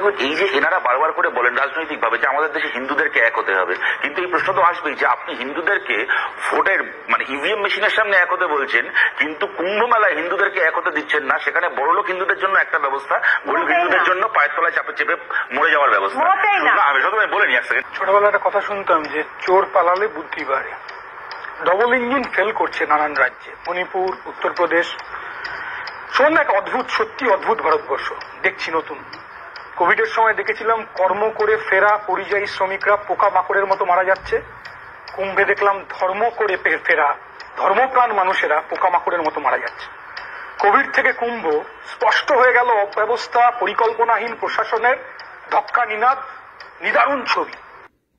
দেখুন এই যে এনারা বারবার করে বলেন রাজনৈতিক ভাবে যে আমাদের দেশে হিন্দুদেরকে এক হতে হবে, কিন্তু এই প্রশ্ন তো আসবেই যে আপনি হিন্দুদেরকে ভোটের মানে ইভিএম মেশিনের সামনে এক হতে বলছেন, কিন্তু কুম্ভ মেলায় হিন্দুদেরকে এক হতে দিচ্ছেন না। সেখানে বড়লোক হিন্দুদের জন্য একটা ব্যবস্থা, গরিব হিন্দুদের জন্য পায়ের তলায় চাপে চেপে মরে যাওয়ার ব্যবস্থা। আমি সত্যি বলিনি এক সেকেন্ড। ছোটবেলায় একটা কথা শুনতাম যে চোর পালালে বুদ্ধি বাড়ে। ডবল ইঞ্জিন ফেল করছে নানান রাজ্যে, মণিপুর, উত্তরপ্রদেশ। শোন এক অদ্ভুত, সত্যি অদ্ভুত ভারতবর্ষ দেখছি নতুন। কোভিডের সময় দেখেছিলাম কর্ম করে ফেরা পরিযায়ী শ্রমিকরা পোকা মাকড়ের মতো মারা যাচ্ছে। কুম্ভে দেখলাম ধর্ম করে ফেরা ধর্মপ্রাণ মানুষেরা পোকা মাকড়ের মতো মারা যাচ্ছে। কোভিড থেকে কুম্ভ স্পষ্ট হয়ে গেল অব্যবস্থা, পরিকল্পনাহীন প্রশাসনের ধক্কা নিদারুণ ছবি।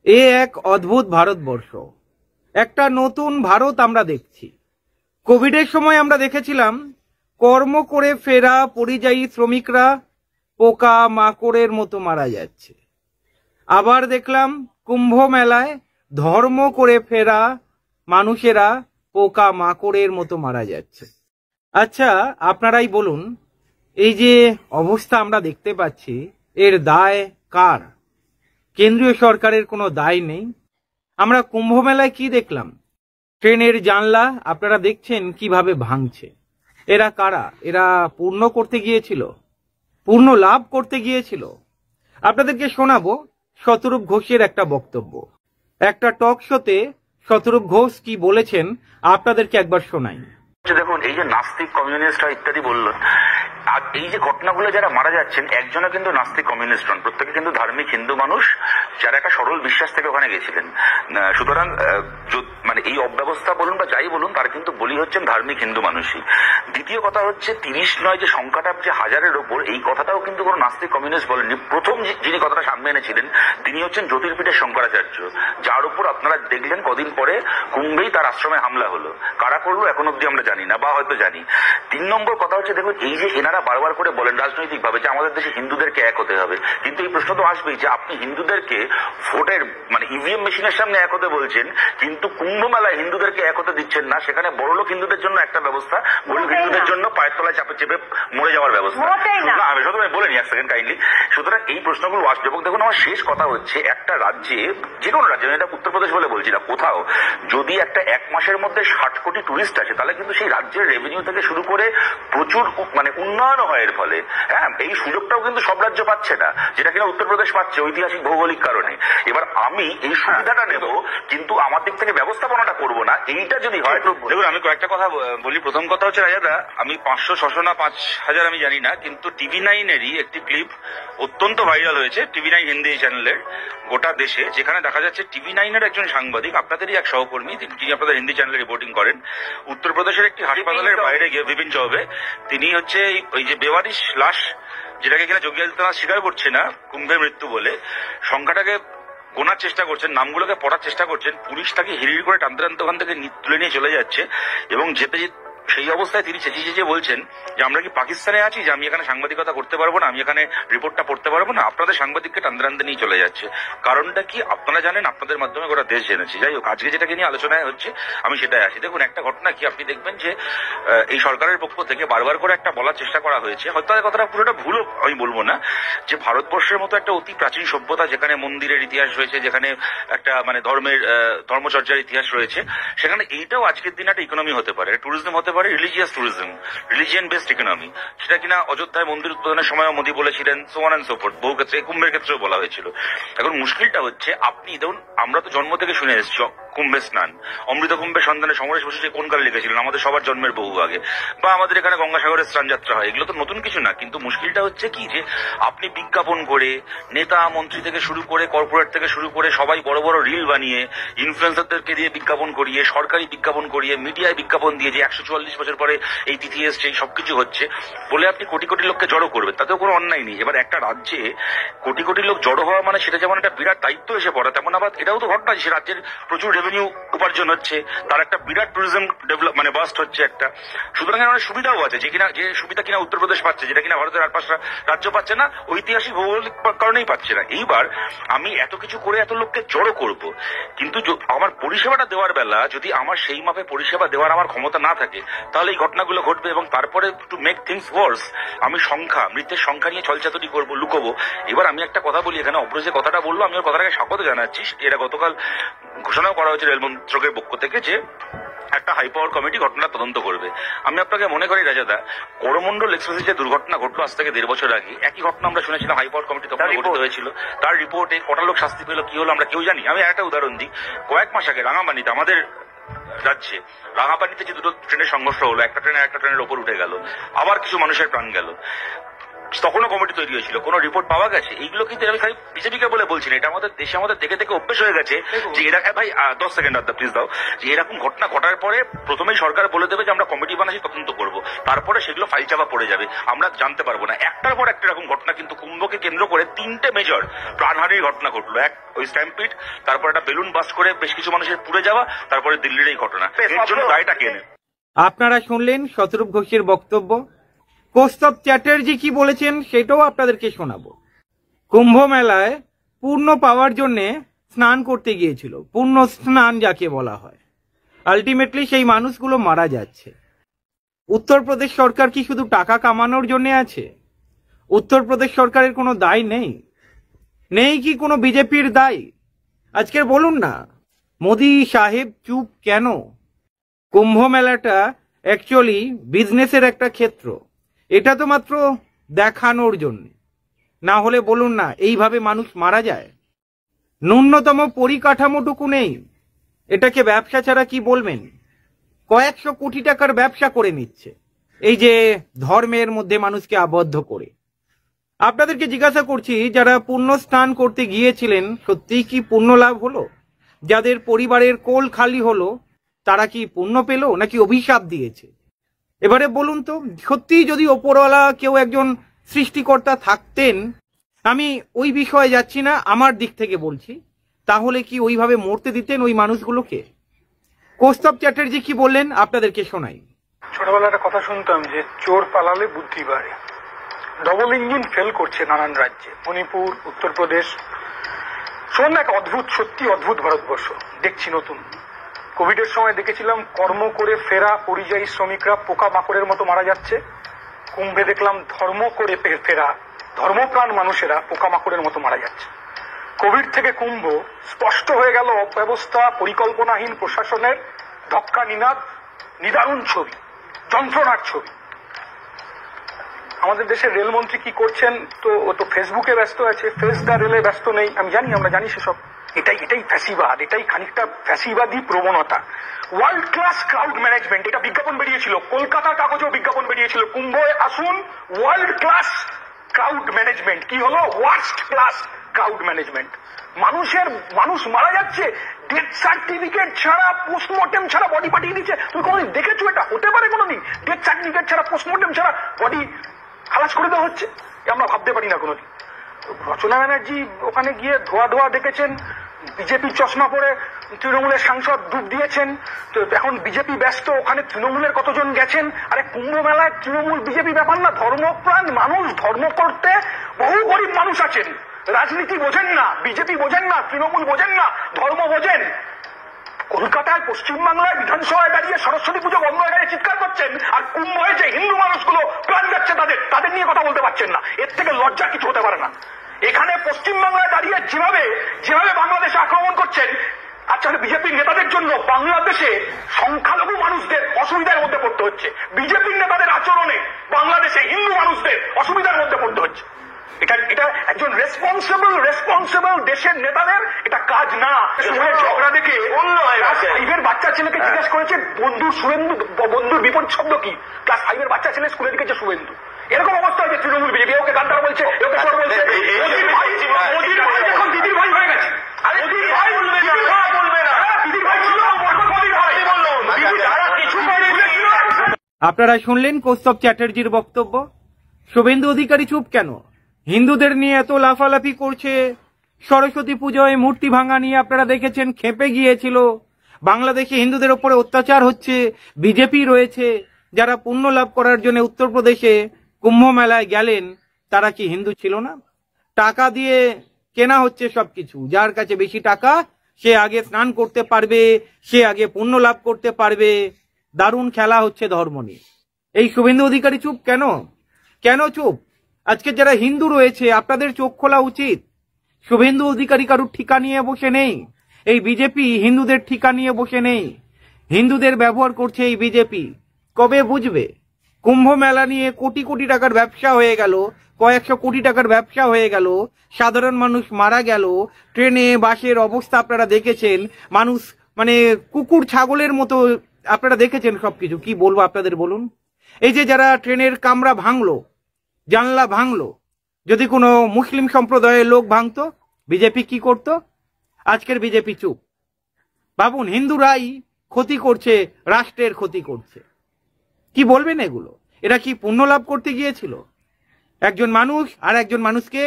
এ এক অদ্ভুত ভারতবর্ষ, একটা নতুন ভারত আমরা দেখছি। কোভিডের সময় আমরা দেখেছিলাম কর্ম করে ফেরা পরিযায়ী শ্রমিকরা পোকা মাকড়ের মতো মারা যাচ্ছে। আবার দেখলাম কুম্ভ মেলায় ধর্ম করে ফেরা মানুষেরা পোকা মাকড়ের মতো মারা যাচ্ছে। আচ্ছা, আপনারাই বলুন, এই যে অবস্থা আমরা দেখতে পাচ্ছি এর দায় কার? কেন্দ্রীয় সরকারের কোনো দায় নেই। আমরা কুম্ভ মেলায় কি দেখলাম? ট্রেনের জানলা আপনারা দেখছেন কিভাবে ভাঙছে। এরা কারা? এরা পূর্ণ করতে গিয়েছিল, পূর্ণ লাভ করতে গিয়েছিল। আপনাদেরকে শোনাবো শতরূপ ঘোষের একটা বক্তব্য। একটা টক শোতে শতরূপ ঘোষ কি বলেছেন আপনাদেরকে একবার শোনাই। দেখুন এই যে নাস্তিক কমিউনিস্ট ইত্যাদি বললেন, আর এই যে ঘটনাগুলো যারা মারা যাচ্ছেন একজনও কিন্তু নাস্তিক কমিউনিস্ট নন, প্রত্যেকে কিন্তু ধার্মিক হিন্দু মানুষ যারা একটা সরল বিশ্বাস থেকে ওখানে গেছিলেন। সুতরাং মানে এই অব্যবস্থা বলুন বা যাই বলুন তার কিন্তু বলি হচ্ছেন ধার্মিক হিন্দু মানুষই। দ্বিতীয় কথা হচ্ছে 30 নয় যে সংখ্যাটা যে হাজারের ওপর, এই কথাটাও কিন্তু কোনো নাস্তিক কমিউনিস্ট বলেননি। প্রথম যিনি কথাটা সামনে এনেছিলেন তিনি হচ্ছেন জ্যোতির্পীঠের শঙ্করাচার্য, যার উপর আপনারা দেখলেন কদিন পরে কুম্ভেই তার আশ্রমে হামলা হলো। কারা করলো এখন অব্দি আমরা জানি না, বা হয়তো জানি। 3 নম্বর কথা হচ্ছে দেখুন এই যে এনারা বারবার করে বলেন রাজনৈতিক ভাবে যে আমাদের দেশে হিন্দুদেরকে এক হতে হবে, কিন্তু এই প্রশ্ন তো আসবেই যে আপনি হিন্দুদেরকে ভোটের মানে ইভিএম মেশিনের সামনে এক হতে বলছেন, কিন্তু কুম্ভ মেলায় হিন্দুদেরকে এক হতে দিচ্ছেন না। সেখানে বড়লোক হিন্দুদের জন্য একটা ব্যবস্থা, গরিব হিন্দুদের জন্য পায়ের তলায় চাপে চেপে মরে যাওয়ার ব্যবস্থা। আমি সত্যি বলিনি এক সেকেন্ড কাইন্ডলি। সুতরাং এই প্রশ্নগুলো আসবে। এবং দেখুন আমার শেষ কথা হচ্ছে একটা রাজ্যে, যে কোনো রাজ্যে, এটা উত্তরপ্রদেশ বলে বলছি না, কোথাও যদি একটা 1 মাসের মধ্যে 60 কোটি টুরিস্ট আসে তাহলে কিন্তু সেই রাজ্যের রেভিনিউ থেকে শুরু করে প্রচুর মানে উন্নয়ন হয় এর ফলে। হ্যাঁ, এই সুযোগটাও কিন্তু সব রাজ্য পাচ্ছে না, যেটা কিনা উত্তরপ্রদেশ পাচ্ছে ঐতিহাসিক ভৌগোলিক কারণে। এবার আমি এই সুবিধাটা নেব, কিন্তু আমার দিক থেকে ব্যবস্থাপনাটা করবো না। এইটা যদি হয়, দেখুন আমি কয়েকটা কথা বলি। প্রথম কথা হচ্ছে রাজাদা, আমি 500, 600 না 5000 আমি জানি না, কিন্তু TV9-এরই একটি ক্লিপ অত্যন্ত ভাইরাল হয়েছে, TV9 হিন্দি চ্যানেলের গোটা দেশে, যেখানে দেখা যাচ্ছে TV9-এর একজন সাংবাদিক, আপনাদেরই এক সহকর্মী, তিনি আপনাদের হিন্দি চ্যানেলে রিপোর্টিং করেন, উত্তরপ্রদেশের একটি হাসপাতালের বাইরে গিয়ে, বিপিন চৌবে, তিনি হচ্ছে ওই যে বেওয়ারিশ লাশ, যেটাকে কিনা যোগী আদিত্যনাথ স্বীকার করছে না কুম্ভের মৃত্যু বলে, সংখ্যাটাকে গোনার চেষ্টা করছেন, নামগুলোকে পড়ার চেষ্টা করছেন। পুলিশ তাকে হিড়ির করে টানতে টানতে ওখান থেকে তুলে নিয়ে চলে যাচ্ছে, এবং যেতে সেই অবস্থায় তিনি চেঁচিয়ে চেঁচিয়ে বলছেন যে আমরা কি পাকিস্তানে আছি যে আমি এখানে সাংবাদিকতা করতে পারবো না, আমি এখানে রিপোর্টটা পড়তে পারবো না? আপনাদের সাংবাদিককে টানতে টানতে নিয়ে চলে যাচ্ছে। কারণটা কি আপনারা জানেন, আপনাদের মাধ্যমে গোটা দেশ জেনেছে। যাই হোক, আজকে যেটাকে নিয়ে আলোচনায় হচ্ছে আমি সেটাই আসি। দেখুন একটা ঘটনা কি, আপনি দেখবেন যে এই সরকারের পক্ষ থেকে বারবার করে একটা বলার চেষ্টা করা হয়েছে, হয়তো কথাটা পুরোটা ভুলও আমি বলবো না, যে ভারতবর্ষের মতো একটা অতি প্রাচীন সভ্যতা, যেখানে মন্দিরের ইতিহাস রয়েছে, যেখানে একটা মানে ধর্মচর্যার ইতিহাস রয়েছে, সেখানে এইটাও আজকের দিন একটা ইকোনমি হতে পারে, ট্যুরিজম হতে পারে, religious tourism, religion based economy, সেটা কিনা অযোধ্যায় মন্দির উদ্বোধনের সময় মোদী বলেছিলেন, so on and so forth. বহু ক্ষেত্রে কুম্ভের ক্ষেত্রেও বলা হয়েছিল। এখন মুশকিলটা হচ্ছে, আপনি দেখুন আমরা তো জন্ম থেকে শুনে এসেছি কুম্ভে স্নান, অমৃত কুম্ভের সন্ধানে সমরেশ বসু যে কোন কালে লিখেছিলেন, আমাদের সবার জন্মের বহু আগে, বা আমাদের এখানে গঙ্গাসাগরের স্নান যাত্রা হয়, এগুলো তো নতুন কিছু না। কিন্তু মুশকিলটা হচ্ছে কি, যে আপনি বিজ্ঞাপন করে নেতা মন্ত্রী থেকে শুরু করে কর্পোরেট থেকে শুরু করে সবাই বড় বড় রিল বানিয়ে ইনফ্লুয়েন্সারদেরকে দিয়ে বিজ্ঞাপন করিয়ে, সরকারি বিজ্ঞাপন করিয়ে, মিডিয়ায় বিজ্ঞাপন দিয়ে যে 144 বছর পরে এই তিথি এসছে, এই সবকিছু হচ্ছে বলে আপনি কোটি কোটি লোককে জড়ো করবেন, তাতেও কোনো অন্যায় নেই। এবার একটা রাজ্যে কোটি কোটি লোক জড়ো হওয়া মানে সেটা যেমন একটা বিরাট দায়িত্ব এসে পড়া, তেমন আবার এটাও তো ঘটনা যে রাজ্যের প্রচুর রেভিনিউ উপার্জন হচ্ছে, তার একটা বিরাট ট্যুরিজম ডেভেলপ মানে বাস্ট হচ্ছে একটা। সুতরাং অনেক সুবিধাও আছে, যে সুবিধা কিনা উত্তরপ্রদেশ পাচ্ছে, যেটা কিনা ভারতের আর 5টা রাজ্য পাচ্ছে না, ঐতিহাসিক ভৌগোলিক কারণেই পাচ্ছে না। এইবার আমি এত কিছু করে এত লোককে জড়ো করব, কিন্তু আমার পরিষেবাটা দেওয়ার বেলা যদি আমার সেই মাপে পরিষেবা দেওয়ার আমার ক্ষমতা না থাকে, তাহলে এই ঘটনাগুলো ঘটবে। এবং তারপরে টু মেক থিংস ওয়ার্স আমি মৃতের সংখ্যা নিয়ে ছলচাতুরি করবো, লুকোবো। এবার আমি একটা কথা বলি, এখানে অভ্র যে কথাটা বললো, আমি ওর কথাটাকে স্বাগত জানাচ্ছি। এটা গতকাল ঘোষণাও করা হয়েছে রেল মন্ত্রকের পক্ষ থেকে যে একটা হাই পাওয়ার কমিটি ঘটনা তদন্ত করবে। আমি আপনাকে মনে করি রাজাদা, করমণ্ডল এক্সপ্রেসে যে দুর্ঘটনা ঘটলো আজ থেকে 1.5 বছর আগে, একই ঘটনা আমরা শুনেছিলাম, হাই পাওয়ার কমিটি তখন গঠিত হয়েছিল। তার রিপোর্টে কটা লোক শাস্তি পেল, কি হলো আমরা কেউ জানি। আমি একটা উদাহরণ দিই, কয়েক মাস আগে রাঙামাটিতে, আমাদের রাজ্যে রাঙাপানিতে যে 2টো ট্রেনের সংঘর্ষ হলো, একটা ট্রেনের ওপর উঠে গেল, আবার কিছু মানুষের প্রাণ গেল, তখনও কমিটি তৈরি হয়েছিল, কোনো রিপোর্ট পাওয়া গেছে? এইগুলো কিন্তু আমি বিজেপিকে বলে বলছি না, এটা আমাদের দেশে আমাদের দেখে দেখে অভ্যেস হয়ে গেছে যে এরা, ভাই 10 সেকেন্ড প্লিজ দাও, যে এরকম ঘটনা ঘটার পরে প্রথমেই সরকার বলে দেবে যে আমরা কমিটি বানাচ্ছি, তদন্ত করবো, তারপরে সেগুলো ফাইল চাপা পড়ে যাবে, আমরা জানতে পারবো না। একটার পর একটা এরকম ঘটনা কিন্তু কুম্ভকে কেন্দ্র করে 3টে মেজর প্রাণহানির ঘটনা ঘটলো। এক ওই স্ট্যাম্পিড, তারপর একটা বেলুন বাস্ট করে বেশ কিছু মানুষের পুড়ে যাওয়া, তারপরে দিল্লির এই ঘটনা। এর জন্য দায়টা কেনে। আপনারা শুনলেন শতরূপ ঘোষের বক্তব্য। কৌস্তব চ্যাটার্জি কি বলেছেন সেটাও আপনাদেরকে শোনাবো। কুম্ভ মেলায় পূর্ণ পাওয়ার জন্য স্নান করতে গিয়েছিল, পূর্ণ স্নান যাকে বলা হয়, আলটিমেটলি সেই মানুষগুলো মারা যাচ্ছে। উত্তরপ্রদেশ সরকার কি শুধু টাকা কামানোর জন্য আছে? উত্তরপ্রদেশ সরকারের কোনো দায় নেই কি কোনো বিজেপির দায়? আজকের বলুন না, মোদি সাহেব চুপ কেন? কুম্ভ মেলাটা অ্যাকচুয়ালি বিজনেসের একটা ক্ষেত্র, এটা তো মাত্র দেখানোর জন্য। না হলে বলুন না, এইভাবে মানুষ মারা যায়? ন্যূনতম পরিকাঠামোটুকু নেই, এটাকে ব্যবসা ছাড়া কি বলবেন? কয়েকশো কোটি টাকার ব্যবসা করে নিচ্ছে এই যে ধর্মের মধ্যে মানুষকে আবদ্ধ করে। আপনাদেরকে জিজ্ঞাসা করছি, যারা পুণ্য স্নান করতে গিয়েছিলেন সত্যিই কি পুণ্য লাভ হলো? যাদের পরিবারের কোল খালি হলো তারা কি পুণ্য পেল নাকি অভিশাপ দিয়েছে? এবারে বলুন তো, সত্যি যদি ওপরওয়ালা কেউ একজন সৃষ্টিকর্তা থাকতেন, আমি ওই বিষয়ে যাচ্ছি না, আমার দিক থেকে বলছি, তাহলে কি ওইভাবে মরতে দিতেন ওই মানুষগুলোকে? কৌস্তব চ্যাটার্জি কি বললেন আপনাদেরকে শোনাই। ছোটবেলায় একটা কথা শুনতাম যে চোর পালালে বুদ্ধি বাড়ে। ডবল ইঞ্জিন ফেল করছে নানান রাজ্যে, মণিপুর, উত্তরপ্রদেশ। শোন না, এক অদ্ভুত, সত্যি অদ্ভুত ভারতবর্ষ দেখছি নতুন। কোভিডের সময় দেখেছিলাম কর্ম করে ফেরা পরিযায়ী শ্রমিকরা পোকা মাকড়ের মতো মারা যাচ্ছে। কুম্ভে দেখলাম ধর্ম করে ফেরা ধর্মপ্রাণ মানুষেরা পোকা মাকড়ের মতো মারা যাচ্ছে। কোভিড থেকে কুম্ভ স্পষ্ট হয়ে গেল অব্যবস্থা, পরিকল্পনাহীন প্রশাসনের ধক্কা নিদারুণ ছবি, যন্ত্রণার ছবি। আমাদের দেশের রেলমন্ত্রী কি করছেন তো ফেসবুকে ব্যস্ত আছে, ফেস দা রেলে ব্যস্ত নেই। আমরা জানি সেসব। এটাই ফ্যাসিবাদ, এটাই খানিকটা ফ্যাসিবাদী প্রবণতা। ওয়ার্ল্ড ক্লাস ক্রাউড ম্যানেজমেন্ট, এটা বিজ্ঞাপন বেরিয়েছিল, কলকাতার কাগজেও বিজ্ঞাপন বেরিয়েছিল, কুম্ভে আসুন ওয়ার্ল্ড ক্লাস ক্রাউড ম্যানেজমেন্ট। কি হলো? Worst class crowd management. মানুষ মারা যাচ্ছে, ডেথ সার্টিফিকেট ছাড়া, পোস্টমর্টেম ছাড়া বডি পাঠিয়ে দিচ্ছে। তুমি কোনোদিন দেখেছো এটা হতে পারে? কোনোদিন ডেথ সার্টিফিকেট ছাড়া, পোস্টমর্টেম ছাড়া বডি খালাস করে দেওয়া হচ্ছে? আমরা ভাবতে পারি না কোনোদিন। রচনা ব্যানার্জি ওখানে গিয়ে ধোয়া দেখেছেন, বিজেপি চশমা পরে তৃণমূলের সাংসদ ডুব দিয়েছেন। তো এখন বিজেপি ব্যস্ত, ওখানে তৃণমূলের কতজন গেছেন? আরে কুম্ভ মেলায় তৃণমূল বিজেপি ব্যাপার না, ধর্মপ্রাণ মানুষ, ধর্ম করতে বহু গরিব মানুষ আছেন। রাজনীতি বোঝেন না, বিজেপি বোঝেন না, তৃণমূল বোঝেন না, ধর্ম বোঝেন। কলকাতায়, পশ্চিমবাংলায় বিধানসভায় দাঁড়িয়ে সরস্বতী পুজো বন্ধ হয়ে গেলে চিৎকার করছেন, আর কুম্ভ হয়েছে হিন্দু মানুষগুলো প্রাণ যাচ্ছে তাদের নিয়ে কথা বলতে পারছেন না। এর থেকে লজ্জা কিছু হতে পারে না। এখানে পশ্চিমবাংলায় দাঁড়িয়ে যেভাবে বাংলাদেশে আক্রমণ করছেন, আচ্ছা বিজেপির নেতাদের জন্য বাংলাদেশে সংখ্যালঘু মানুষদের অসুবিধার মধ্যে পড়তে হচ্ছে। বিজেপির নেতাদের আচরণে বাংলাদেশে হিন্দু মানুষদের অসুবিধার মধ্যে পড়তে হচ্ছে। এটা একজন রেসপন্সিবল দেশের নেতাদের এটা কাজ না। ঝগড়া দেখে ক্লাস 5 বাচ্চা ছেলেকে জিজ্ঞাসা করেছে বন্ধুর বিপরীত শব্দ কি? ক্লাস 5 বাচ্চা ছেলে স্কুলে দিকেছে শুভেন্দু। এরকম অবস্থা হয়েছে তৃণমূল বিজেপি, ওকে গাদ্দার বলছে, ওকে চোর বলছে। মোদির ভাই এখন দিদির ভাই হয়ে গেছে। মোদির ভাই বলবে না, দিদির ভাই ছিল, মোদির ভাই বললো কিছু। আপনারা শুনলেন কৌস্তব চ্যাটার্জির বক্তব্য। শুভেন্দু অধিকারী চুপ কেন? হিন্দুদের নিয়ে এত লাফালাফি করছে, সরস্বতী পুজোয় মূর্তি ভাঙা নিয়ে আপনারা দেখেছেন, খেপে গিয়েছিল, বাংলাদেশে হিন্দুদের ওপরে অত্যাচার হচ্ছে, বিজেপি রয়েছে, যারা পুণ্য লাভ করার জন্য উত্তরপ্রদেশে কুম্ভ মেলায় গেলেন, তারা কি হিন্দু ছিল না? টাকা দিয়ে কেনা হচ্ছে সবকিছু, যার কাছে বেশি টাকা সে আগে স্নান করতে পারবে, সে আগে পুণ্য লাভ করতে পারবে। দারুণ খেলা হচ্ছে ধর্ম নিয়ে। এই শুভেন্দু অধিকারী চুপ কেন? কেন চুপ? আজকে যারা হিন্দু রয়েছে আপনাদের চোখ খোলা উচিত। শুভেন্দু অধিকারী কারুর ঠিকা নিয়ে বসে নেই, এই বিজেপি হিন্দুদের ঠিকা নিয়ে বসে নেই, হিন্দুদের ব্যবহার করছে এই বিজেপি। কবে বুঝবে? কুম্ভ মেলা নিয়ে কোটি কোটি টাকার ব্যবসা হয়ে গেল, কয়েকশো কোটি টাকার ব্যবসা হয়ে গেল, সাধারণ মানুষ মারা গেল, ট্রেনে বাসের অবস্থা আপনারা দেখেছেন, মানুষ মানে কুকুর ছাগলের মতো আপনারা দেখেছেন সবকিছু। কি বলবো আপনাদের বলুন? এই যে যারা ট্রেনের কামরা ভাঙলো, জানলা ভাঙলো, যদি কোনো মুসলিম সম্প্রদায়ের লোক ভাঙতো, বিজেপি কি করতো? আজকের বিজেপি চুপ। ভাবুন, হিন্দুরাই ক্ষতি করছে, রাষ্ট্রের ক্ষতি করছে। কি বলবেন এগুলো? এরা কি পুণ্য লাভ করতে গিয়েছিল? একজন মানুষ আর একজন মানুষকে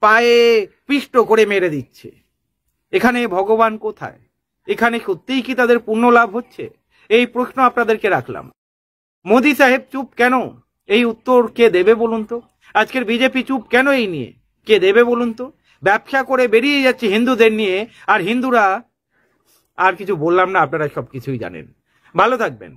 পায়ে পিষ্ট করে মেরে দিচ্ছে। এখানে ভগবান কোথায়? এখানে সত্যিই কি তাদের পুণ্য লাভ হচ্ছে? এই প্রশ্ন আপনাদেরকে রাখলাম। মোদি সাহেব চুপ কেন? এই উত্তর কে দেবে বলুন তো? আজকের বিজেপি চুপ কেন এই নিয়ে? কে দেবে বলুন তো? ব্যবসা করে বেরিয়ে যাচ্ছে হিন্দুদের নিয়ে, আর হিন্দুরা আর কিছু বললাম না, আপনারা সবকিছুই জানেন। ভালো থাকবেন।